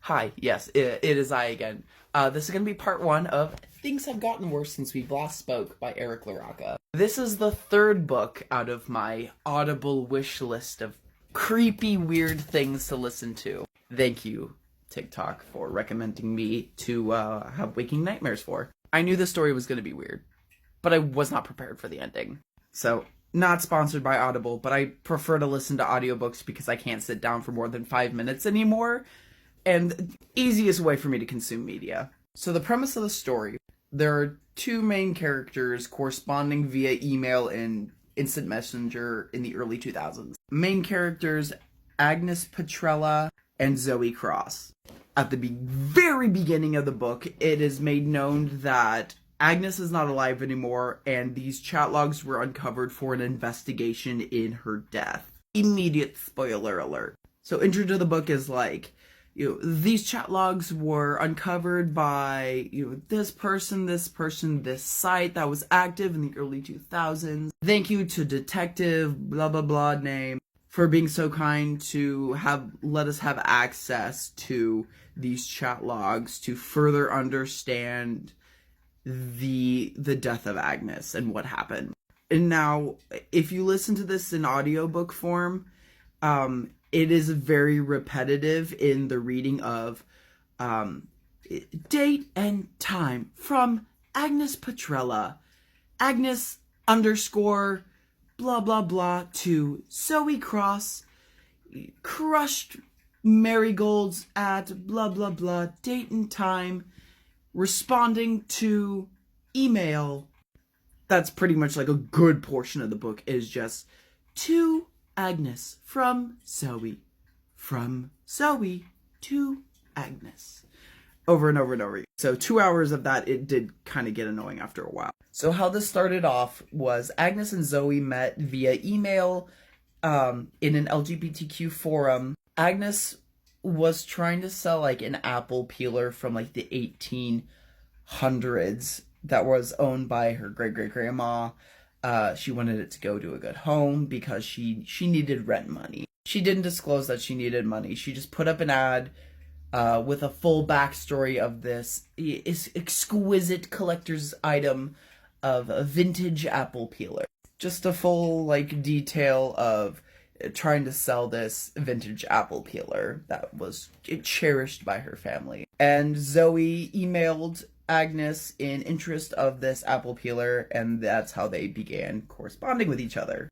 Hi, yes, it is I again. This is going to be part one of Things Have Gotten Worse Since We Last Spoke by LaRocca. This is the third book out of my Audible wish list of creepy, weird things to listen to. Thank you, TikTok, for recommending me to have waking nightmares for. I knew the story was going to be weird, but I was not prepared for the ending. So, not sponsored by Audible, but I prefer to listen to audiobooks because I can't sit down for more than 5 minutes anymore. And the easiest way for me to consume media. So the premise of the story, there are two main characters corresponding via email and instant messenger in the early 2000s. Main characters, Agnes Petrella and Zoe Cross. At the very beginning of the book, it is made known that Agnes is not alive anymore, and these chat logs were uncovered for an investigation in her death. Immediate spoiler alert. So intro to the book is like, these chat logs were uncovered by, this person, this site that was active in the early 2000s. Thank you to Detective blah blah blah name for being so kind to let us have access to these chat logs to further understand the death of Agnes and what happened. And now, if you listen to this in audiobook form, it is very repetitive in the reading of date and time from Agnes Petrella, Agnes _ blah blah blah to Zoe Cross, crushed marigolds at blah blah blah, date and time, responding to email. That's pretty much like a good portion of the book is just to Agnes from Zoe to Agnes, over and over and over. So 2 hours of that, it did kind of get annoying after a while. So how this started off was Agnes and Zoe met via email in an LGBTQ forum. Agnes was trying to sell like an apple peeler from like the 1800s that was owned by her great-great-grandma. She wanted it to go to a good home because she needed rent money. She didn't disclose that she needed money. She just put up an ad with a full backstory of this exquisite collector's item of a vintage apple peeler. Just a full detail of trying to sell this vintage apple peeler that was cherished by her family. And Zoe emailed Agnes in interest of this apple peeler, and that's how they began corresponding with each other.